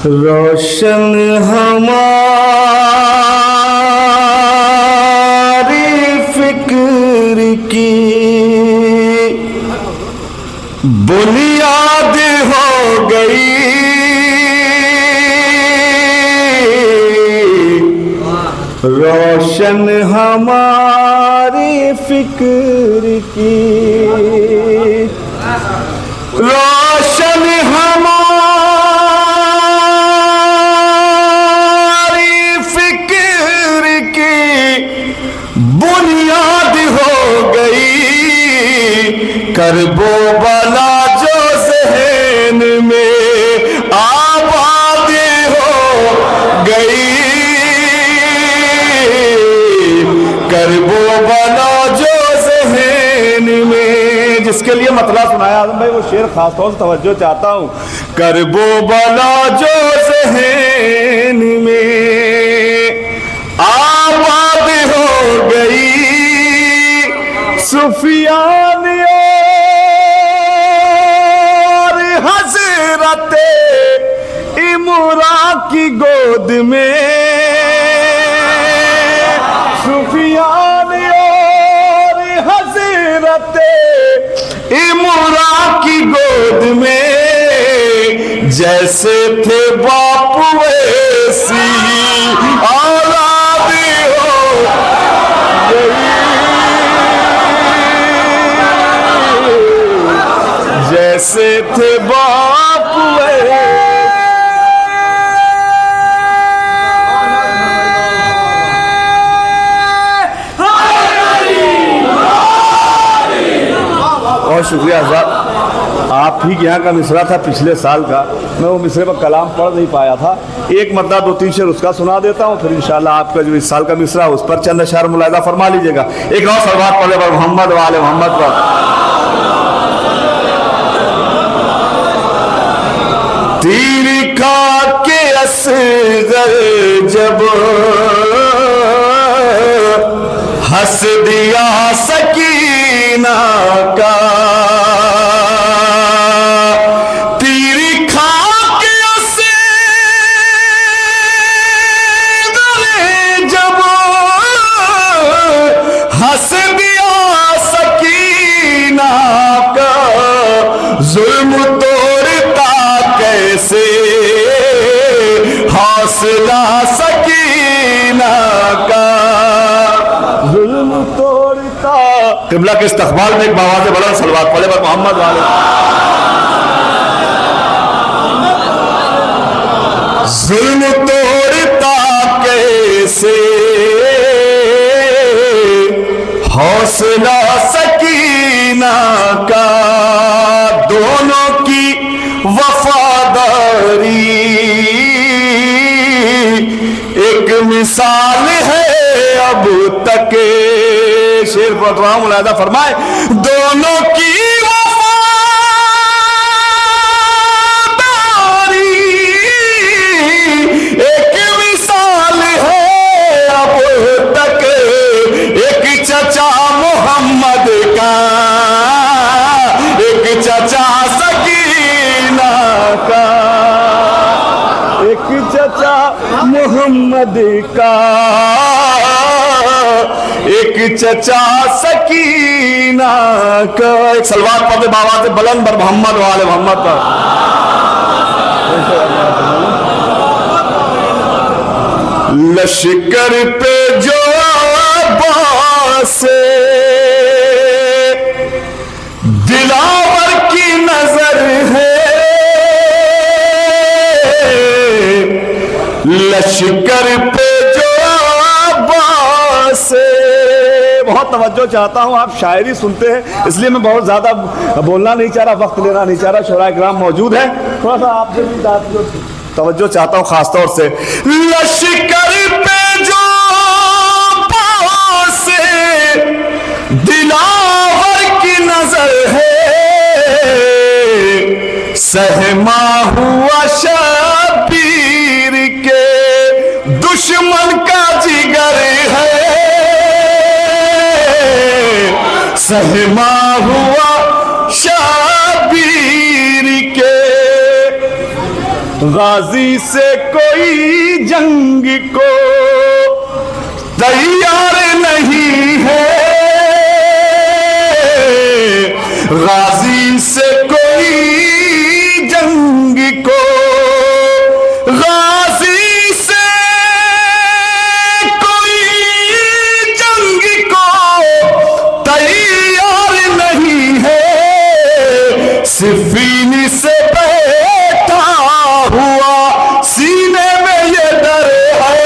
रोशन हमारी फिक्र की बुनियाद हो गई, रोशन हमारी फिक्र की, रोशन हमारी फिक्र की बुनियाद हो गई, करबो बला जो ज़हन में आबाद हो गई, करबो बला जो ज़हन में। जिसके लिए मतलब सुनाया आजम भाई वो शेर खास तौर से तवज्जो चाहता हूँ। करबो बला जो ज़हन में आबाद हो गई, सुफियान और हज़रत इमरा की गोद में, सुफियान और हज़रत इमरा की गोद में, जैसे थे बाप वैसी औलाद हो गई, जैसे थे बाप वैसी। बहुत शुक्रिया आज़ाद। आप ही के यहाँ का मिसरा था पिछले साल का, मैं वो मिसरे पर कलाम पढ़ नहीं पाया था। एक मतलब दो तीन शेर उसका सुना देता हूँ, फिर इंशाल्लाह आपका जो इस साल का मिसरा उस पर चंद अशआर मुलाहिज़ा फरमा लीजिएगा। एक और सलवात पढ़े पर मोहम्मद वाले मोहम्मद पर। तीर खा के असगर जब हंस दिया सकीना का, तीर खा के असगर जब हंस दिया सकीना का, जुल्म तोड़ता कैसे हौसला सकीना का, जुल्म तोड़ता। किबला के इस्तकबाल में एक बाबा से बड़ा सलवात पढ़े पर मोहम्मद वाले। जुल्म तोड़ता कैसे हौसला सकीना का, दोनों की वफादारी एक मिसाल है अब तक। शेर पर मुलाहिज़ा फरमाए, दोनों की वफादारी एक मिसाल है अब तक। एक चचा मोहम्मद का, एक चचा सकीना का, एक चचा मोहम्मद का, एक चचा सकीना का। एक सलवात पढ़े बाबा से बुलंद पर मोहम्मद वाले मोहम्मद पर। लश्कर पे जो से दिलावर की नजर है, लश्कर पे जो से। बहुत तवज्जो चाहता हूँ, आप शायरी सुनते हैं इसलिए मैं बहुत ज्यादा बोलना नहीं चाह रहा, वक्त लेना नहीं चाह रहा। शोरा इकराम मौजूद है, थोड़ा सा आपसे भी तवज्जो चाहता हूँ खास तौर से। लश्कर पे जो से दिलावर की नजर है, सहमा हुआ शबीर के दुश्मन का जिगर है, सहमा हुआ शबीर के गाजी से कोई जंग को तैयार नहीं है, गाजी से कोई जंग को, गाजी से कोई जंग को तैयार नहीं है, सिफीन से बैठा हुआ सीने में ये डर है,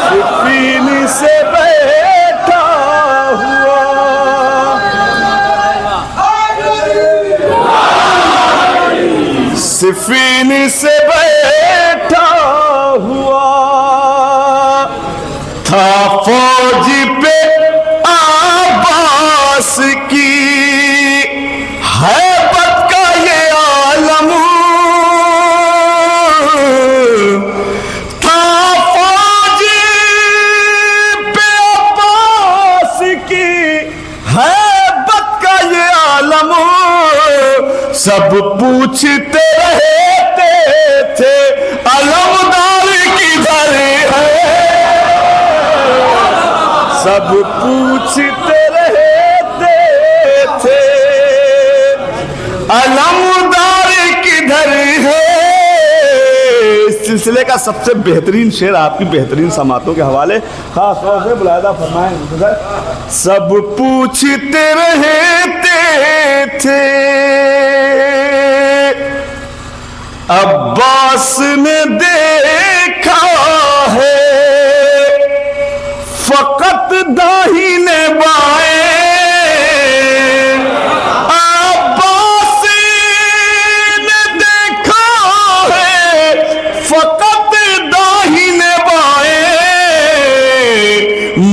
सिफीन से बैठा हुआ, सिफीन से बैठा हुआ था फौज पे अब्बास की हैबत का ये आलम, था फौज पे अब्बास की हैबत का ये आलम, सब पूछते रहते थे अलमदार किधर है, सब पूछते रहते थे अलमदार किधर है। इस सिलसिले का सबसे बेहतरीन शेर आपकी बेहतरीन समातों के हवाले खास तौर से मुलाहिजा फरमाएं। सब पूछते रहते थे अब्बास ने देखा है फकत दाहिने बाएं, अब्बास ने देखा है फकत दाहिने बाएं,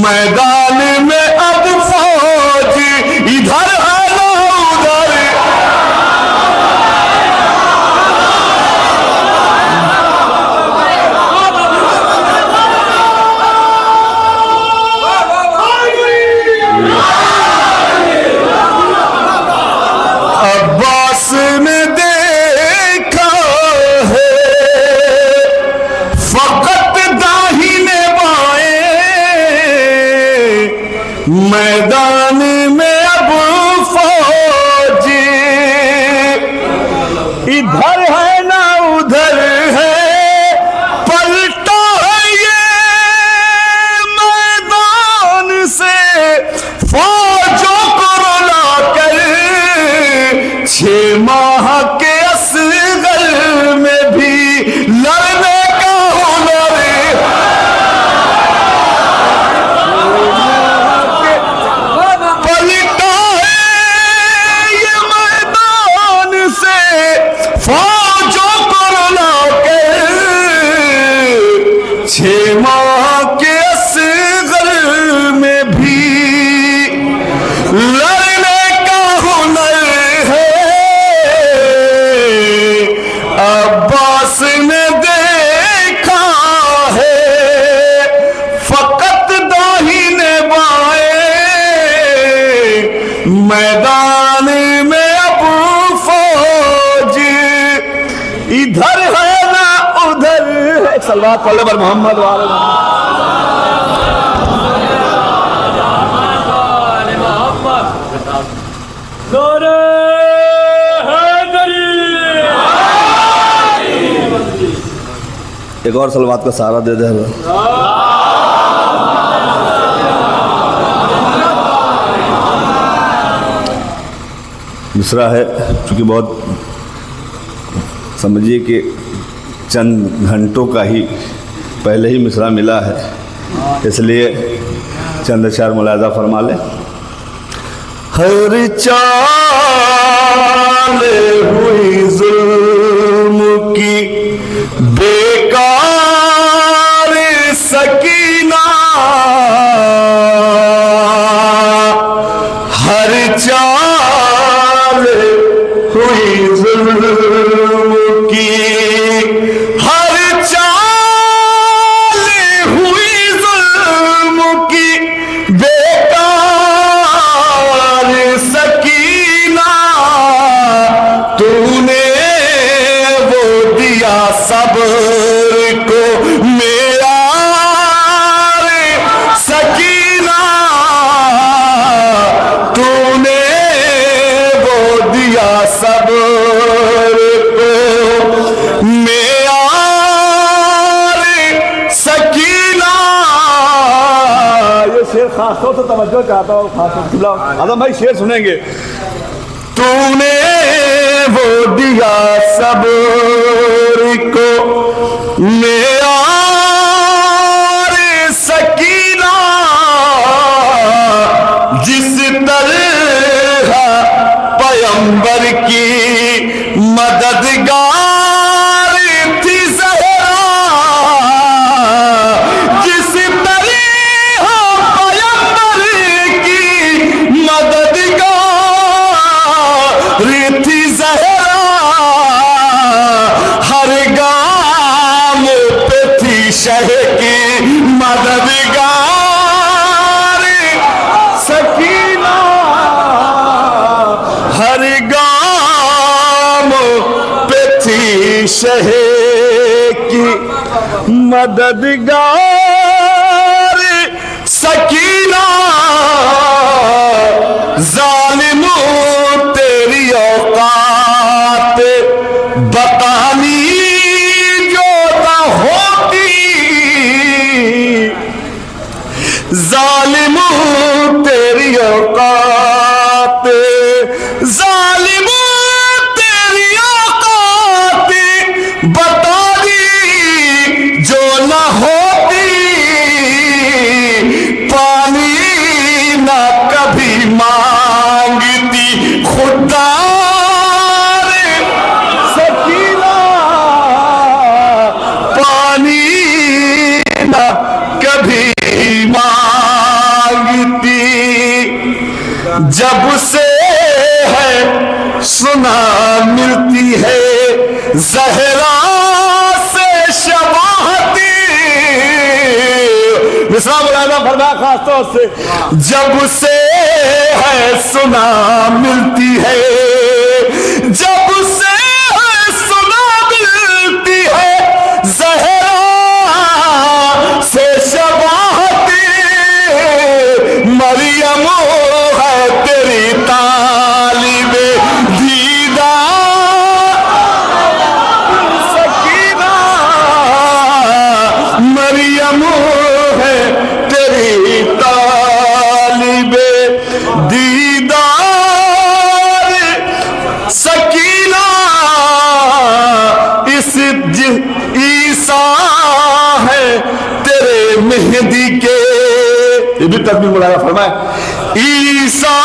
मैदान में अब फौज इधर है ना उधर, अब्बास ने देखा है फकत दाहिने बाएं, मैदान में अब फौज इधर है ना उधर है, पलटा है ये मैदान से फौजों को रुला कर, 6 माह के असगर में भी लड़ने का हुनर, पलटा है ये मैदान से फौजों को रुला कर, 6 माह के असगर में भी लड़ने का हुनर है। अब्बास ने देखा है फकत दाहिने बाएं, मैदान में अब फौज इधर है ना उधर है। एक सलवात पढ़ लो पर मोहम्मद वाले एक और सलवात का सहारा दे दे। मिसरा है चूँकि बहुत समझिए कि चंद घंटों का ही पहले ही मिसरा मिला है, इसलिए चंद अशआर मुलाहिजा फरमा ले। हर चाल हुई जुल्म की बेकार सकीना, हर चाल हुई जुल्म की, हर चाल हुई जुल्म की बेकार सकीना, तूने सब्र को मेरा सकीना, तूने वो दिया सब्र को मेरा सकीना। ये शेर खासतौर से तवज्जो चाहता हूँ, खासतौर आदम भाई शेर सुनेंगे। तूने वो दिया सब्र को मेरा सकीना, जिस तरह पैगंबर की मददगार थी ज़हरा, जिस तरह पैगंबर की मददगार थी ज़हरा, हर गाम पे थी शह की मददगार सकीना, हर गाम पे थी शह की मददगार सकीना। जालिमों तेरी औकात बतानी जो न होती, जालिमों तेरी औकात, जालिमों तेरी औकात बतानी जो न होती, पानी ना कभी मांगती खुदार सकीना, पानी ना कभी मांगती। जब से है सुना मिलती है ज़हरा से शबाहती, मिसरा बुलाना फरमाया खासतौर से, जब से है सुना मिलती है, जब से है सुना मिलती है ज़हरा से शबाहती, मरियम है तेरी तालिबे दीदार सकीना, मरियम है तेरी तालिबे दीदार सकीना। इस ईसा है तेरे मेहंदी के, ये भी तकबीर बुलाया फरमाए, ईसा